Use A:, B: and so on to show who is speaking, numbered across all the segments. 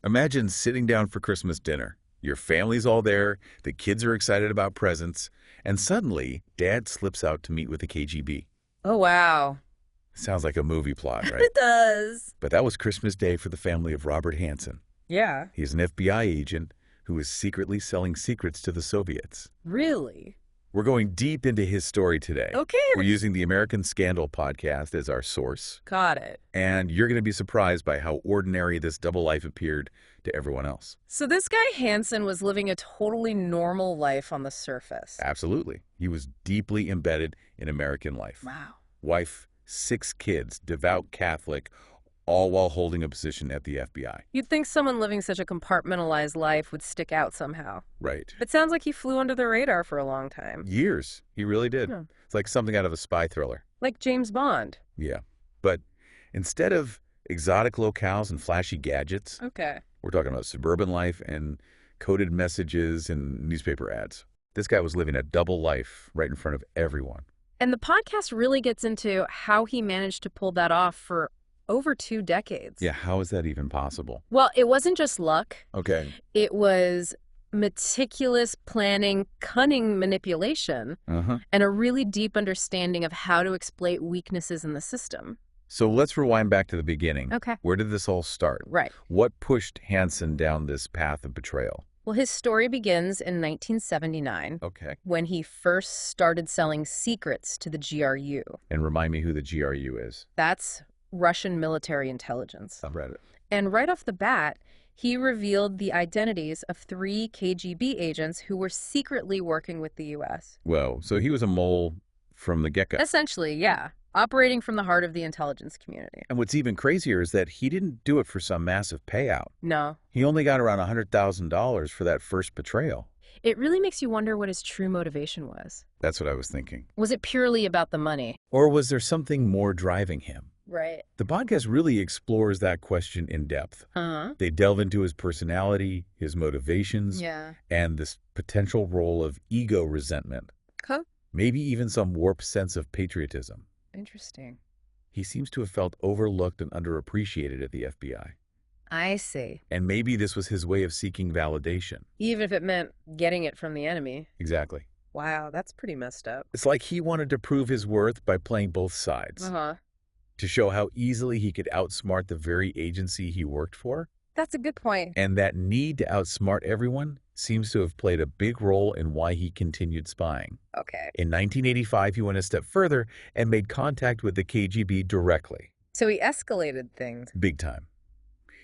A: Imagine sitting down for Christmas dinner. Your family's all there, the kids are excited about presents, and suddenly, Dad slips out to meet with the KGB.
B: Oh, wow.
A: Sounds like a movie plot, right?
B: It does.
A: But that was Christmas Day for the family of Robert Hansen.
B: Yeah.
A: He's an FBI agent who was secretly selling secrets to the Soviets.
B: Really?
A: We're going deep into his story today.
B: Okay.
A: We're using the American Scandal podcast as our source.
B: Got it.
A: And you're going to be surprised by how ordinary this double life appeared to everyone else.
B: So this guy Hansen was living a totally normal life on the surface.
A: Absolutely. He was deeply embedded in American life.
B: Wow.
A: Wife, 6 kids, devout Catholic, all while holding a position at the FBI.
B: You'd think someone living such a compartmentalized life would stick out somehow.
A: Right.
B: It sounds like he flew under the radar for a long time.
A: Years. He really did.
B: Yeah.
A: It's like something out of a spy thriller.
B: Like James Bond.
A: Yeah. But instead of exotic locales and flashy gadgets,
B: Okay.
A: we're talking about suburban life and coded messages and newspaper ads. This guy was living a double life right in front of everyone.
B: And the podcast really gets into how he managed to pull that off for over 2 decades.
A: Yeah, how is that even possible?
B: Well, it wasn't just luck.
A: Okay.
B: It was meticulous planning, cunning manipulation, and a really deep understanding of how to exploit weaknesses in the system.
A: So let's rewind back to the beginning.
B: Okay.
A: Where did this all start?
B: Right.
A: What pushed Hansen down this path of betrayal?
B: Well, his story begins in 1979
A: Okay.
B: when he first started selling secrets to the GRU.
A: And remind me who the GRU is.
B: That's Russian military intelligence.
A: I've read it.
B: And right off the bat, he revealed the identities of 3 KGB agents who were secretly working with the U.S.
A: Whoa, so he was a mole from the get-go.
B: Essentially, yeah, operating from the heart of the intelligence community.
A: And what's even crazier is that he didn't do it for some massive payout.
B: No.
A: He only got around $100,000 for that first betrayal.
B: It really makes you wonder what his true motivation was.
A: That's what I was thinking.
B: Was it purely about the money?
A: Or was there something more driving him?
B: Right.
A: The podcast really explores that question in depth.
B: Uh-huh.
A: They delve into his personality, his motivations,
B: Yeah.
A: and this potential role of ego resentment.
B: Okay.
A: Maybe even some warped sense of patriotism.
B: Interesting.
A: He seems to have felt overlooked and underappreciated at the FBI.
B: I see.
A: And maybe this was his way of seeking validation.
B: Even if it meant getting it from the enemy.
A: Exactly.
B: Wow, that's pretty messed up.
A: It's like he wanted to prove his worth by playing both sides.
B: Uh-huh.
A: To show how easily he could outsmart the very agency he worked for.
B: That's a good point.
A: And that need to outsmart everyone seems to have played a big role in why he continued spying.
B: Okay.
A: In 1985, he went a step further and made contact with the KGB directly.
B: So he escalated things.
A: Big time.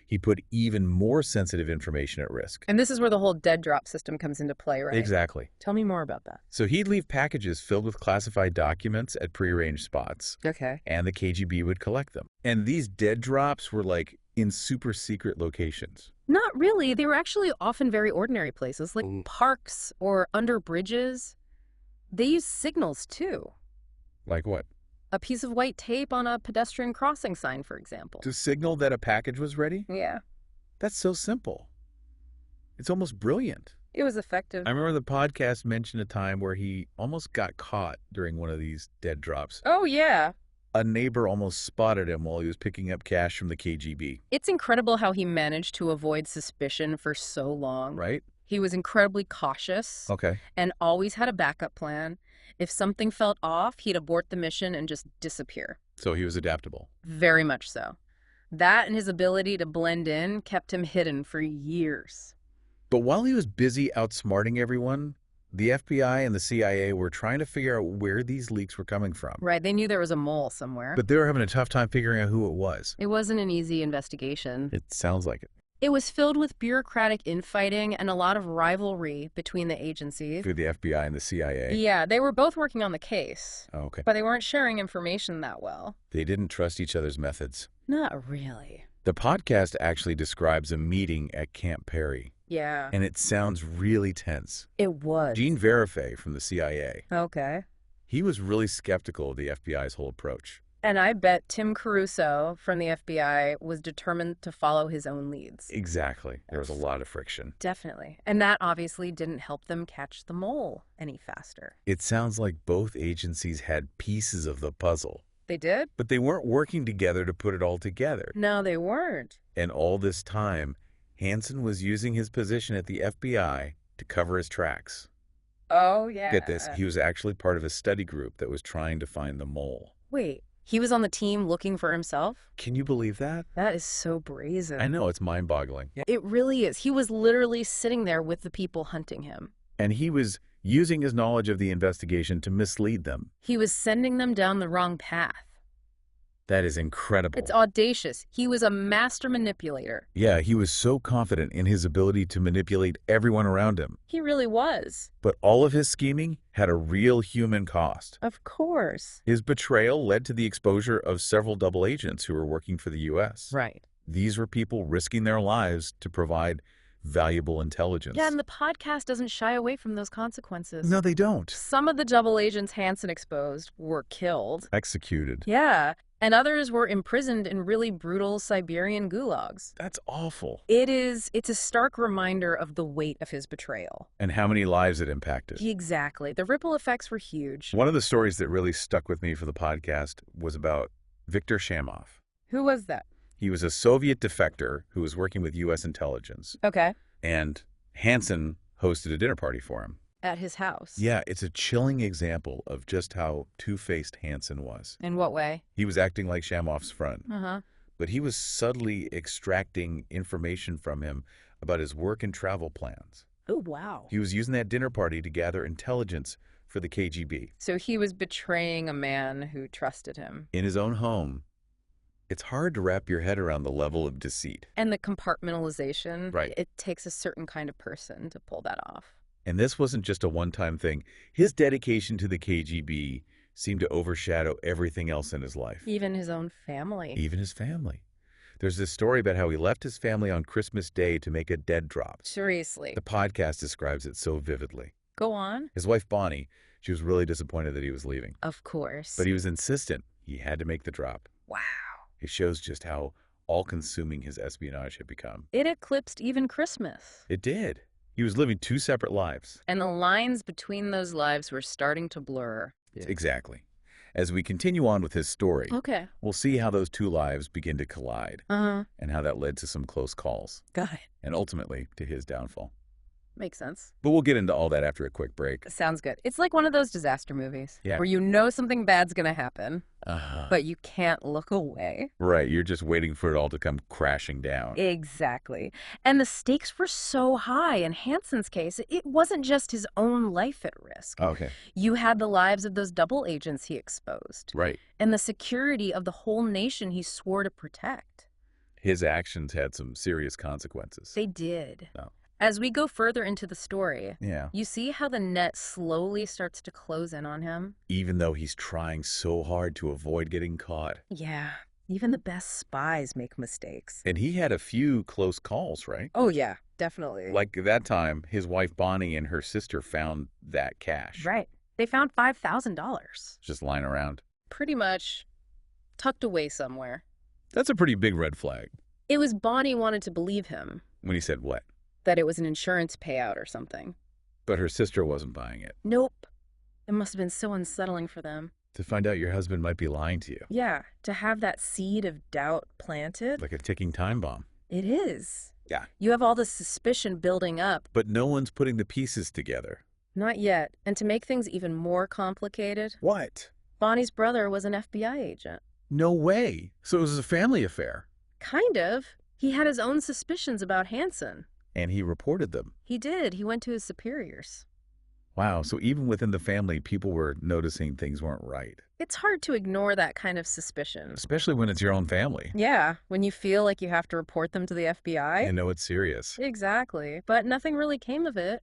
A: He put even more sensitive information at risk.
B: And this is where the whole dead drop system comes into play, right?
A: Exactly.
B: Tell me more about that.
A: So he'd leave packages filled with classified documents at prearranged spots,
B: Okay.
A: and the KGB would collect them. And these dead drops were like in super secret locations.
B: Not really. They were actually often very ordinary places, like parks or under bridges. They used signals, too.
A: Like what?
B: A piece of white tape on a pedestrian crossing sign, for example.
A: To signal that a package was ready?
B: Yeah.
A: That's so simple. It's almost brilliant.
B: It was effective.
A: I remember the podcast mentioned a time where he almost got caught during one of these dead drops.
B: Oh, yeah.
A: A neighbor almost spotted him while he was picking up cash from the KGB.
B: It's incredible how he managed to avoid suspicion for so long.
A: Right?
B: He was incredibly cautious
A: Okay.
B: and always had a backup plan. If something felt off, he'd abort the mission and just disappear.
A: So he was adaptable.
B: Very much so. That and his ability to blend in kept him hidden for years.
A: But while he was busy outsmarting everyone, the FBI and the CIA were trying to figure out where these leaks were coming from.
B: Right, they knew there was a mole somewhere.
A: But they were having a tough time figuring out who it was.
B: It wasn't an easy investigation.
A: It sounds like it.
B: It was filled with bureaucratic infighting and a lot of rivalry between the agencies.
A: Through the FBI and the CIA.
B: Yeah, they were both working on the case,
A: Oh, okay.
B: but they weren't sharing information that well.
A: They didn't trust each other's methods.
B: Not really.
A: The podcast actually describes a meeting at Camp Perry,
B: Yeah.
A: and it sounds really tense.
B: It was.
A: Gene Verifay from the CIA,
B: Okay.
A: he was really skeptical of the FBI's whole approach.
B: And I bet Tim Caruso from the FBI was determined to follow his own leads.
A: Exactly. There was a lot of friction.
B: Definitely. And that obviously didn't help them catch the mole any faster.
A: It sounds like both agencies had pieces of the puzzle,
B: They did?
A: but they weren't working together to put it all together.
B: No, they weren't.
A: And all this time, Hansen was using his position at the FBI to cover his tracks.
B: Oh, yeah.
A: Get this, he was actually part of a study group that was trying to find the mole.
B: Wait, he was on the team looking for himself?
A: Can you believe that?
B: That is so brazen.
A: I know, it's mind-boggling.
B: It really is. He was literally sitting there with the people hunting him.
A: And he was using his knowledge of the investigation to mislead them.
B: He was sending them down the wrong path.
A: That is incredible.
B: It's audacious. He was a master manipulator.
A: Yeah, he was so confident in his ability to manipulate everyone around him.
B: He really was.
A: But all of his scheming had a real human cost.
B: Of course.
A: His betrayal led to the exposure of several double agents who were working for the U.S.
B: Right.
A: These were people risking their lives to provide valuable intelligence.
B: Yeah, and the podcast doesn't shy away from those consequences.
A: No, they don't.
B: Some of the double agents Hansen exposed were killed.
A: Executed.
B: Yeah, and others were imprisoned in really brutal Siberian gulags.
A: That's awful.
B: It's a stark reminder of the weight of his betrayal.
A: And how many lives it impacted.
B: Exactly. The ripple effects were huge.
A: One of the stories that really stuck with me for the podcast was about Viktor Shamov.
B: Who was that?
A: He was a Soviet defector who was working with U.S. intelligence.
B: Okay.
A: And Hansen hosted a dinner party for him.
B: At his house?
A: Yeah, it's a chilling example of just how two-faced Hansen was.
B: In what way?
A: He was acting like Shamov's friend.
B: Uh-huh.
A: But he was subtly extracting information from him about his work and travel plans.
B: Oh, wow.
A: He was using that dinner party to gather intelligence for the KGB.
B: So he was betraying a man who trusted him.
A: In his own home. It's hard to wrap your head around the level of deceit.
B: And the compartmentalization.
A: Right.
B: It takes a certain kind of person to pull that off.
A: And this wasn't just a one-time thing. His dedication to the KGB seemed to overshadow everything else in his life.
B: Even his own family.
A: Even his family. There's this story about how he left his family on Christmas Day to make a dead drop.
B: Seriously.
A: The podcast describes it so vividly.
B: Go on.
A: His wife, Bonnie, she was really disappointed that he was leaving.
B: Of course.
A: But he was insistent. He had to make the drop.
B: Wow.
A: It shows just how all-consuming his espionage had become.
B: It eclipsed even Christmas.
A: It did. He was living two separate lives.
B: And the lines between those lives were starting to blur.
A: Exactly. As we continue on with his story,
B: Okay.
A: we'll see how those two lives begin to collide
B: Uh-huh.
A: and how that led to some close calls
B: Got it.
A: and ultimately to his downfall.
B: Makes sense.
A: But we'll get into all that after a quick break.
B: Sounds good. It's like one of those disaster movies.
A: Yeah.
B: Where you know something bad's gonna happen, but you can't look away.
A: Right, you're just waiting for it all to come crashing down.
B: Exactly. And the stakes were so high. In Hansen's case, it wasn't just his own life at risk.
A: Okay.
B: You had the lives of those double agents he exposed.
A: Right.
B: And the security of the whole nation he swore to protect.
A: His actions had some serious consequences.
B: They did.
A: Oh.
B: As we go further into the story,
A: Yeah.
B: you see how the net slowly starts to close in on him?
A: Even though he's trying so hard to avoid getting caught.
B: Yeah. Even the best spies make mistakes.
A: And he had a few close calls, right?
B: Oh, yeah, definitely.
A: Like that time, his wife Bonnie and her sister found that cash.
B: Right. They found $5,000.
A: Just lying around.
B: Pretty much tucked away somewhere.
A: That's a pretty big red flag.
B: It was Bonnie wanted to believe him,
A: When he said what?
B: that it was an insurance payout or something.
A: But her sister wasn't buying it.
B: Nope. It must have been so unsettling for them.
A: To find out your husband might be lying to you.
B: Yeah, to have that seed of doubt planted.
A: Like a ticking time bomb.
B: It is.
A: Yeah.
B: You have all this suspicion building up.
A: But no one's putting the pieces together.
B: Not yet. And to make things even more complicated,
A: What?
B: Bonnie's brother was an FBI agent.
A: No way. So it was a family affair.
B: Kind of. He had his own suspicions about Hansen.
A: And he reported them.
B: He did. He went to his superiors.
A: Wow, so even within the family, people were noticing things weren't right.
B: It's hard to ignore that kind of suspicion.
A: Especially when it's your own family.
B: Yeah, when you feel like you have to report them to the FBI.
A: And know it's serious.
B: Exactly. But nothing really came of it.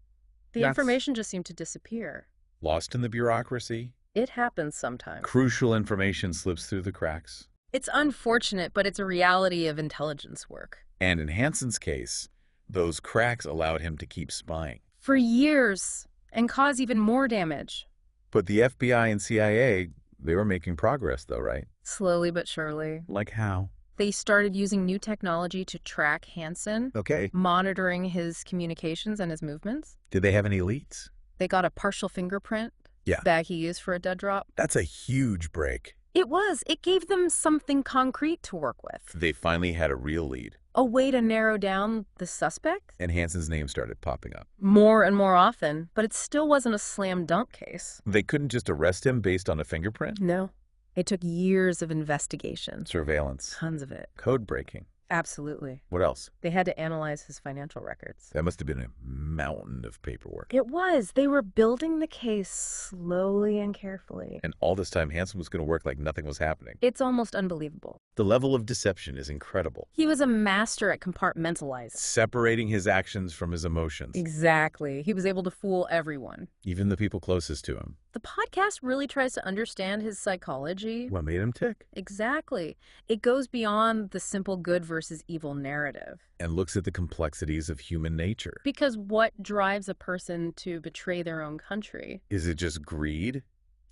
B: The information just seemed to disappear.
A: Lost in the bureaucracy.
B: It happens sometimes.
A: Crucial information slips through the cracks.
B: It's unfortunate, but it's a reality of intelligence work.
A: And in Hansen's case, those cracks allowed him to keep spying.
B: For years, and cause even more damage.
A: But the FBI and CIA, they were making progress though, right?
B: Slowly but surely.
A: Like how?
B: They started using new technology to track Hansen,
A: Okay.
B: monitoring his communications and his movements.
A: Did they have any leads?
B: They got a partial fingerprint.
A: Yeah.
B: Bag he used for a dead drop.
A: That's a huge break.
B: It was. It gave them something concrete to work with.
A: They finally had a real lead.
B: A way to narrow down the suspect?
A: And Hansen's name started popping up.
B: More and more often, but it still wasn't a slam dunk case.
A: They couldn't just arrest him based on a fingerprint?
B: No. It took years of investigation.
A: Surveillance.
B: Tons of it.
A: Code breaking.
B: Absolutely.
A: What else?
B: They had to analyze his financial records.
A: That must have been a mountain of paperwork.
B: It was. They were building the case slowly and carefully.
A: And all this time, Hansen was going to work like nothing was happening.
B: It's almost unbelievable.
A: The level of deception is incredible.
B: He was a master at compartmentalizing.
A: Separating his actions from his emotions.
B: Exactly. He was able to fool everyone.
A: Even the people closest to him.
B: The podcast really tries to understand his psychology.
A: What made him tick?
B: Exactly. It goes beyond the simple good versus evil narrative.
A: And looks at the complexities of human nature.
B: Because what drives a person to betray their own country?
A: Is it just greed?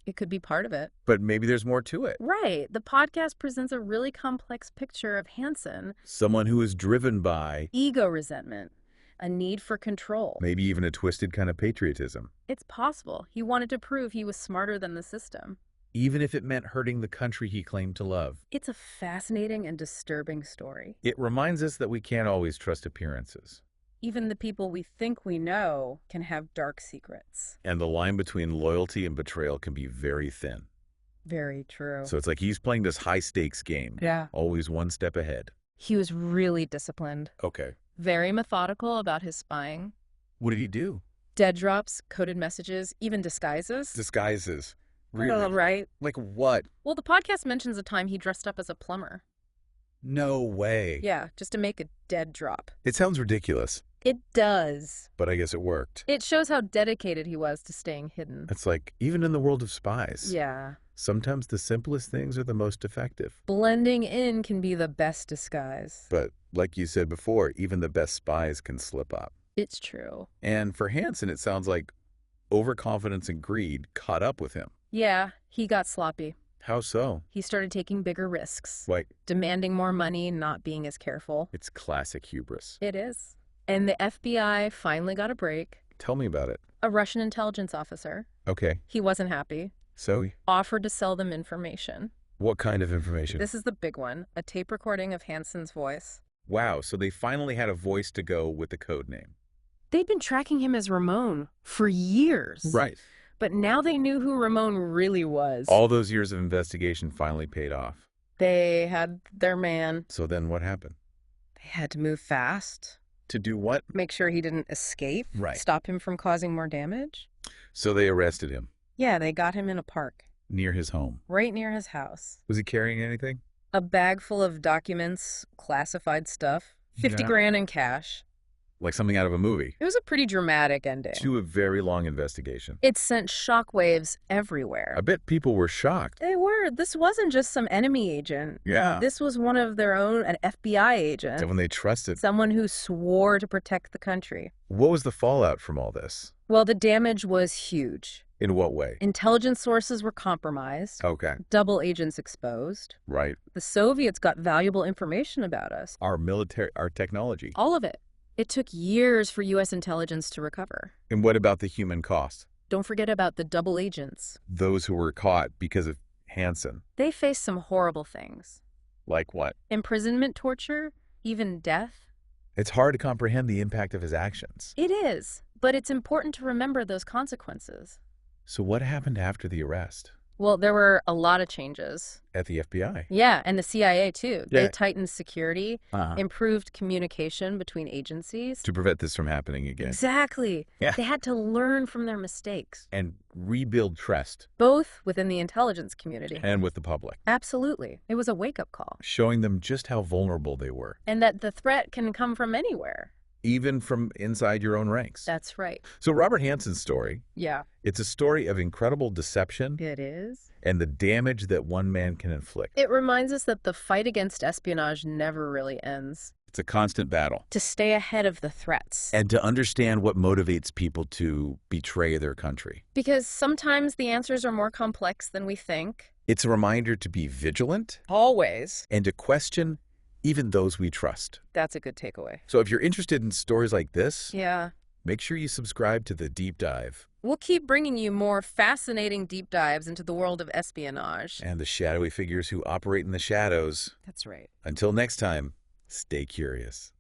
B: It could be part of it.
A: But maybe there's more to it.
B: Right. The podcast presents a really complex picture of Hansen.
A: Someone who is driven by
B: Ego resentment. A need for control.
A: maybe even a twisted kind of patriotism.
B: It's possible. He wanted to prove he was smarter than the system.
A: Even if it meant hurting the country he claimed to love.
B: It's a fascinating and disturbing story.
A: It reminds us that we can't always trust appearances.
B: Even the people we think we know can have dark secrets.
A: And the line between loyalty and betrayal can be very thin.
B: Very true.
A: So it's like he's playing this high-stakes game.
B: Yeah.
A: Always one step ahead.
B: He was really disciplined.
A: Okay.
B: Very methodical about his spying.
A: What did he do?
B: Dead drops, coded messages, even disguises.
A: Disguises.
B: Oh,
A: Really?
B: right.
A: Like what?
B: Well, the podcast mentions a time he dressed up as a plumber.
A: No way.
B: Yeah, just to make a dead drop.
A: It sounds ridiculous,
B: It does.
A: but I guess it worked.
B: It shows how dedicated he was to staying hidden.
A: It's like, even in the world of spies,
B: Yeah.
A: sometimes the simplest things are the most effective.
B: Blending in can be the best disguise.
A: But like you said before, even the best spies can slip up.
B: It's true.
A: And for Hansen, it sounds like overconfidence and greed caught up with him.
B: Yeah, he got sloppy.
A: How so?
B: He started taking bigger risks,
A: Like,
B: demanding more money, not being as careful.
A: it's classic hubris.
B: It is. And the FBI finally got a break.
A: Tell me about it.
B: A Russian intelligence officer,
A: Okay,
B: he wasn't happy,
A: so
B: offered to sell them information.
A: what kind of information?
B: This is the big one, a tape recording of Hansen's voice.
A: Wow, so they finally had a voice to go with the code name.
B: They'd been tracking him as Ramon for years.
A: Right.
B: But now they knew who Ramon really was.
A: All those years of investigation finally paid off.
B: They had their man.
A: So then what happened?
B: They had to move fast,
A: To do what?
B: make sure he didn't escape,
A: Right.
B: stop him from causing more damage.
A: So they arrested him
B: Yeah, they got him in a park,
A: near his home.
B: right near his house.
A: Was he carrying anything?
B: A bag full of documents, classified stuff, 50
A: Yeah.
B: grand in cash.
A: Like something out of a movie.
B: It was a pretty dramatic ending.
A: To a very long investigation.
B: It sent shockwaves everywhere.
A: I bet people were shocked.
B: They were. This wasn't just some enemy agent.
A: Yeah.
B: This was one of their own, an FBI agent.
A: Someone they trusted.
B: Someone who swore to protect the country.
A: What was the fallout from all this?
B: Well, the damage was huge.
A: In what way?
B: Intelligence sources were compromised.
A: Okay.
B: Double agents exposed.
A: Right.
B: The Soviets got valuable information about us.
A: Our military, our technology.
B: All of it. It took years for U.S. intelligence to recover.
A: And what about the human cost?
B: Don't forget about the double agents.
A: Those who were caught because of Hansen.
B: They faced some horrible things.
A: Like what?
B: Imprisonment, torture, even death.
A: It's hard to comprehend the impact of his actions.
B: It is, but it's important to remember those consequences.
A: So what happened after the arrest?
B: Well, there were a lot of changes.
A: At the FBI?
B: Yeah, and the CIA too.
A: Yeah.
B: They tightened security,
A: Uh-huh.
B: improved communication between agencies.
A: To prevent this from happening again.
B: Exactly.
A: Yeah.
B: They had to learn from their mistakes,
A: And rebuild trust.
B: both within the intelligence community.
A: And with the public.
B: Absolutely. It was a wake-up call.
A: Showing them just how vulnerable they were.
B: And that the threat can come from anywhere.
A: Even from inside your own ranks.
B: That's right.
A: So Robert Hansen's story,
B: Yeah.
A: it's a story of incredible deception
B: It is.
A: and the damage that one man can inflict.
B: It reminds us that the fight against espionage never really ends.
A: It's a constant battle.
B: To stay ahead of the threats.
A: And to understand what motivates people to betray their country.
B: Because sometimes the answers are more complex than we think.
A: It's a reminder to be vigilant
B: Always.
A: and to question even those we trust.
B: That's a good takeaway.
A: So if you're interested in stories like this,
B: Yeah.
A: make sure you subscribe to The Deep Dive
B: We'll keep bringing you more fascinating deep dives into the world of espionage.
A: and the shadowy figures who operate in the shadows.
B: That's right.
A: Until next time, Stay curious.